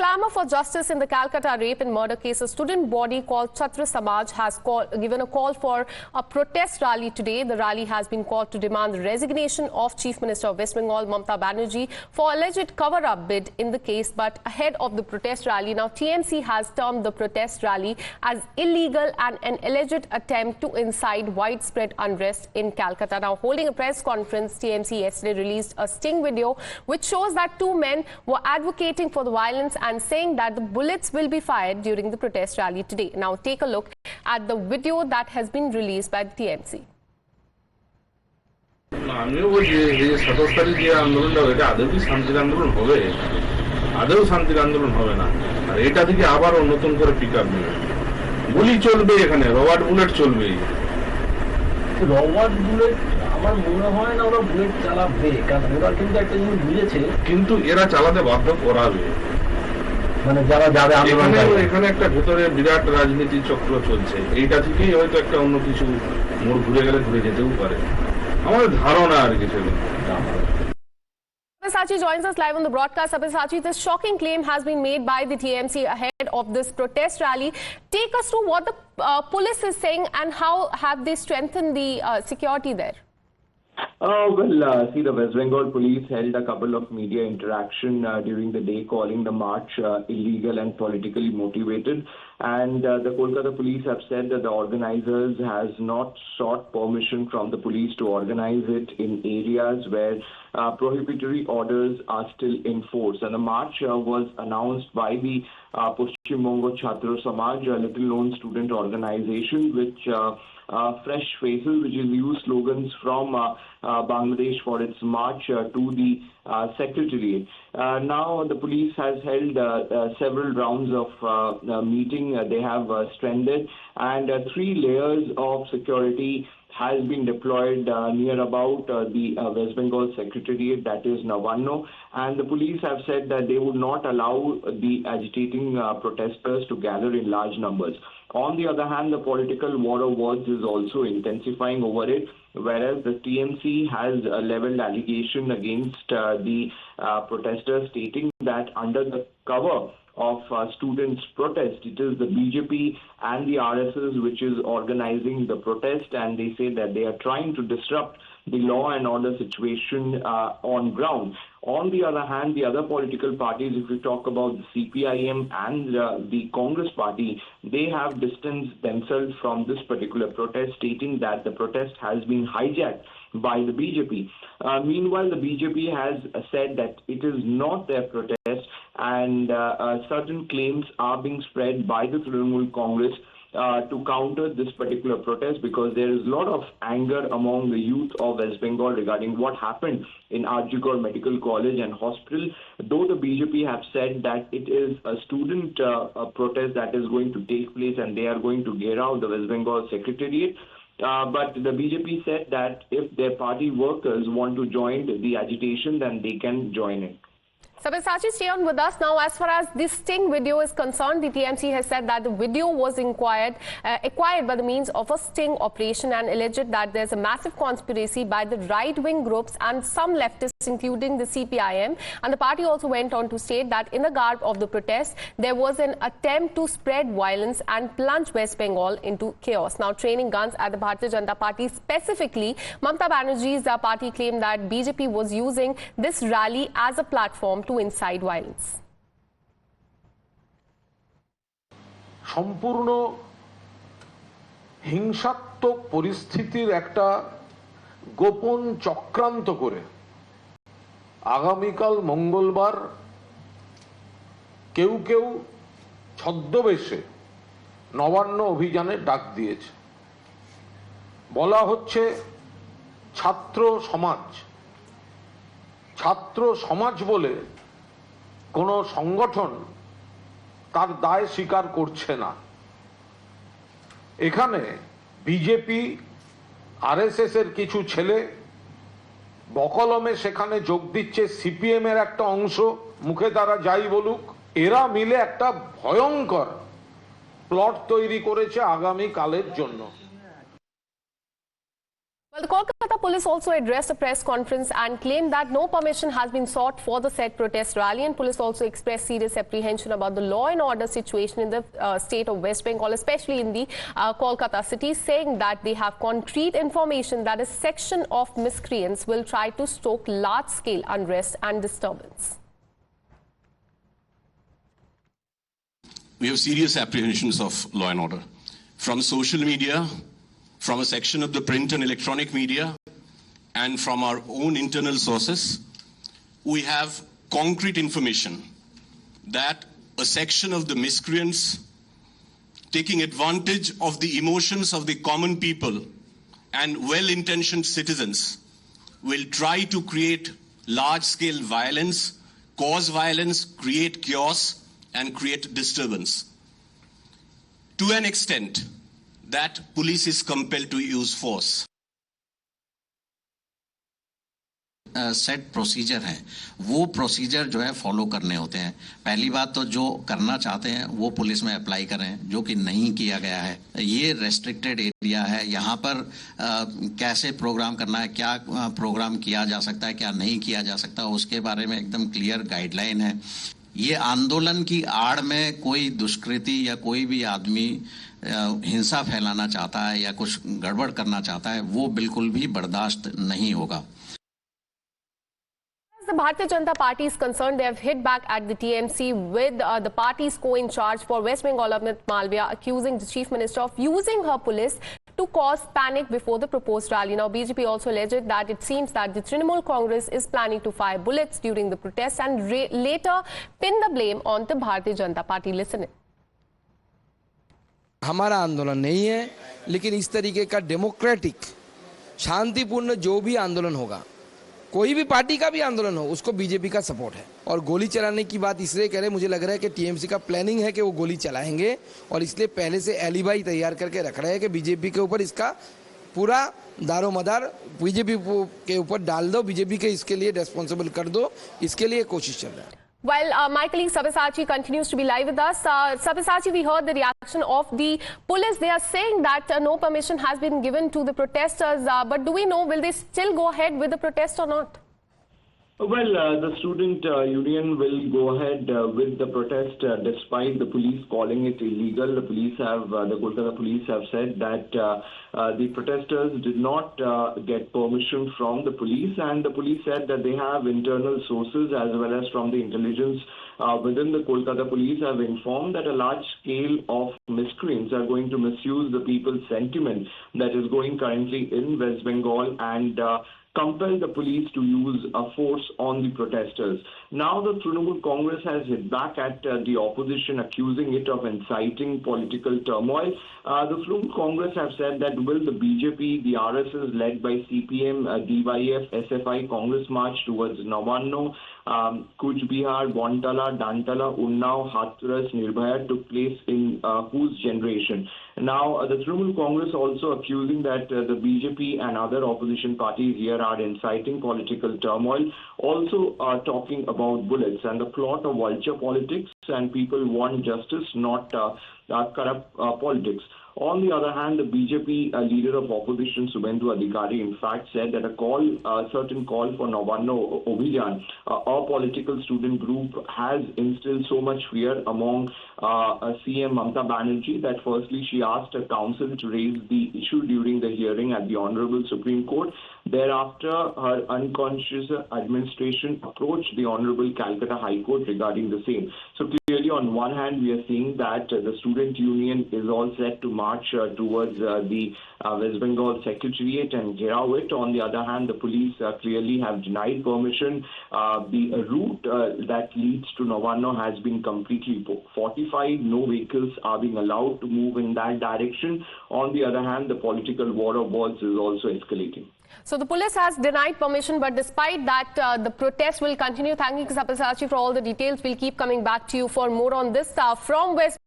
clamor for justice in the Calcutta rape and murder case, a student body called Chhatra Samaj has given a call for a protest rally today. The rally has been called to demand the resignation of Chief Minister of West Bengal, Mamata Banerjee, for alleged cover-up bid in the case. But ahead of the protest rally, now TMC has termed the protest rally as illegal and an alleged attempt to incite widespread unrest in Calcutta. Now, holding a press conference, TMC yesterday released a sting video which shows that two men were advocating for the violence and saying that the bullets will be fired during the protest rally today. Now take a look at the video that has been released by the TMC. আমিও বলছি যে 27 তারিখ যে আন্দোলনটা এটা আদৌ কি শান্তির আন্দোলন হবে? আদৌ শান্তির আন্দোলন হবে না। আর এটা থেকে আবারও নতুন করে পিকআপ নেবে। গুলি চলবে, এখানে রবার্ট বুলেট চলবে। রবার্ট বুলেট আমার মনে হয় না ওরা বুলেট চালাবে, কারণ ওরা কিন্তু একটা জিনিস বুঝেছে, কিন্তু এরা চালাতে বাধ্য করাবে। মানে যারা যাবে এখানে একটা ভেতরে বিরাট রাজনীতি চক্র চলছে, এইটা থেকেই হয়তো একটা অন্য কিছু মোড় ঘুরে গেলে ঘুরে যেতেও পারে, আমাদের ধারণা আর কিছু। Sabyasachi joins us live on the broadcast. Sabyasachi, this shocking claim has been made by the TMC ahead of this protest rally. Take us through what the police is saying and how have they strengthened the security there? See, the West Bengal police held a couple of media interaction during the day, calling the march illegal and politically motivated. And the Kolkata police have said that the organizers has not sought permission from the police to organize it in areas where prohibitory orders are still in force. And the march was announced by the Paschim Bongo Chhatra Samaj, a little-known student organization, which Fresh Faces, which is used slogans from Bangladesh for its march to the secretariat. Now the police has held several rounds of meeting. They have strengthened, and 3 layers of security has been deployed near about the West Bengal Secretariat, that is Navanno, and the police have said that they would not allow the agitating protesters to gather in large numbers. On the other hand, the political war of words is also intensifying over it, whereas the TMC has leveled allegation against the protesters, stating that under the cover of students' protest, it is the BJP and the RSS which is organizing the protest, and they say that they are trying to disrupt the law and order situation on ground. On the other hand, the other political parties, if we talk about the CPIM and the Congress party, they have distanced themselves from this particular protest, stating that the protest has been hijacked by the BJP. Meanwhile, the BJP has said that it is not their protest, and certain claims are being spread by the Trinamool Congress to counter this particular protest, because there is a lot of anger among the youth of West Bengal regarding what happened in RG Kar Medical College and Hospital. Though the BJP have said that it is a student protest that is going to take place and they are going to get out the West Bengal Secretariat, but the BJP said that if their party workers want to join the agitation, then they can join it. Sabyasachi, stay on with us. Now, as far as this sting video is concerned, the TMC has said that the video was acquired by the means of a sting operation and alleged that there's a massive conspiracy by the right-wing groups and some leftists, including the CPIM. And the party also went on to state that in the garb of the protest, there was an attempt to spread violence and plunge West Bengal into chaos. Now, training guns at the Bharatiya Janata Party, specifically, Mamata Banerjee's party claimed that BJP was using this rally as a platform to incite violence. সম্পূর্ণ হিংসাত্মক পরিস্থিতির একটা গোপন চক্রান্ত করে আগামীকাল মঙ্গলবার কেউ কেউ ছদ্মবেশে নবান্ন অভিযানে ডাক দিয়েছে। বলা হচ্ছে ছাত্র সমাজ বলে কোনো সংগঠন তার দায় স্বীকার করছে না। এখানে বিজেপি আরএসএস এর কিছু ছেলে বকলমে সেখানে যোগ দিচ্ছে, সিপিএম এর একটা অংশ, মুখে তারা যাই বলুক, এরা মিলে একটা ভয়ঙ্কর প্লট তৈরি করেছে আগামী কালের জন্য। Well, the Kolkata police also addressed a press conference and claimed that no permission has been sought for the said protest rally, and police also expressed serious apprehension about the law and order situation in the state of West Bengal, especially in the Kolkata city, saying that they have concrete information that a section of miscreants will try to stoke large-scale unrest and disturbance. We have serious apprehensions of law and order from social media, from a section of the print and electronic media, and from our own internal sources. We have concrete information that a section of the miscreants, taking advantage of the emotions of the common people and well-intentioned citizens, will try to create large-scale violence, cause violence, create chaos, and create disturbance. To an extent that police is compelled to use force. Set procedure है, वो procedure जो है follow करने होते हैं। पहली बात तो जो करना चाहते हैं वो पुलिस में अप्लाई करें, जो कि नहीं किया गया है। ये रेस्ट्रिक्टेड एरिया है, यहाँ पर कैसे प्रोग्राम करना है, क्या प्रोग्राम किया जा सकता है, क्या नहीं किया जा सकता, उसके बारे में एकदम क्लियर गाइडलाइन है। ये आंदोलन की आड़ में कोई दुष्कृति या कोई भी आदमी हिंसा फैलाना चाहता है या कुछ गड़बड़ करना चाहता है, वो बिल्कुल भी बर्दाश्त नहीं होगा। As the Bharatiya Janata Party is concerned, they have hit back at the TMC with the party's co-in-charge for West Bengal, Amit Malviya, accusing the Chief Minister of using her police to cause panic before the proposed rally. Now, BJP also alleged that it seems that the Trinamool Congress is planning to fire bullets during the protests and later pin the blame on the Bharatiya Janata Party. Listen in. हमारा आंदोलन नहीं है, लेकिन इस तरीके का democratic शांतिपूर्ण जो भी आंदोलन होगा, कोई भी पार्टी का भी आंदोलन हो, उसको बीजेपी का सपोर्ट है। और गोली चलाने की बात इसलिए कह रहे, मुझे लग रहा है कि टीएमसी का प्लानिंग है कि वो गोली चलाएंगे और इसलिए पहले से एलिबाई तैयार करके रख रहे हैं कि बीजेपी के ऊपर इसका पूरा दारोमदार बीजेपी के ऊपर डाल दो, बीजेपी के इसके लिए रिस्पॉन्सिबल कर दो, इसके लिए कोशिश चल रहा है। Well, my colleague Sabyasachi continues to be live with us. Sabyasachi, we heard the reaction of the police. They are saying that no permission has been given to the protesters. But do we know, will they still go ahead with the protest or not? Well, the student union will go ahead with the protest despite the police calling it illegal. The police have, the Kolkata police have said that the protesters did not get permission from the police, and the police said that they have internal sources as well as from the intelligence within the Kolkata police have informed that a large scale of miscreants are going to misuse the people's sentiment that is going currently in West Bengal and compel the police to use force on the protesters. Now the Trinamool Congress has hit back at the opposition, accusing it of inciting political turmoil. The Trinamool Congress have said that will the BJP, the RSS led by CPM, DYF, SFI Congress march towards Navanno, Kuch Bihar, Bontala, Dantala, Unnao, Hathras, Nirbhaya took place in whose generation? Now, the Trinamool Congress also accusing that the BJP and other opposition parties here are inciting political turmoil, also talking about bullets and the plot of vulture politics, and people want justice, not corrupt politics. On the other hand, the BJP leader of opposition, Subhendu Adhikari, in fact said that a certain call for Navanno Obhijan, a political student group, has instilled so much fear among CM Mamata Banerjee that firstly she asked her counsel to raise the issue during the hearing at the Honorable Supreme Court. Thereafter, her unconscious administration approached the Honorable Calcutta High Court regarding the same. So clearly, on one hand, we are seeing that the student union is all set to march towards the West Bengal Secretariat and Gheraw it. On the other hand, the police clearly have denied permission. The route that leads to Navanno has been completely fortified. No vehicles are being allowed to move in that direction. On the other hand, the political war of words is also escalating. So the police has denied permission, but despite that, the protest will continue. Thank you, Sabyasachi, for all the details. We'll keep coming back to you for more on this from West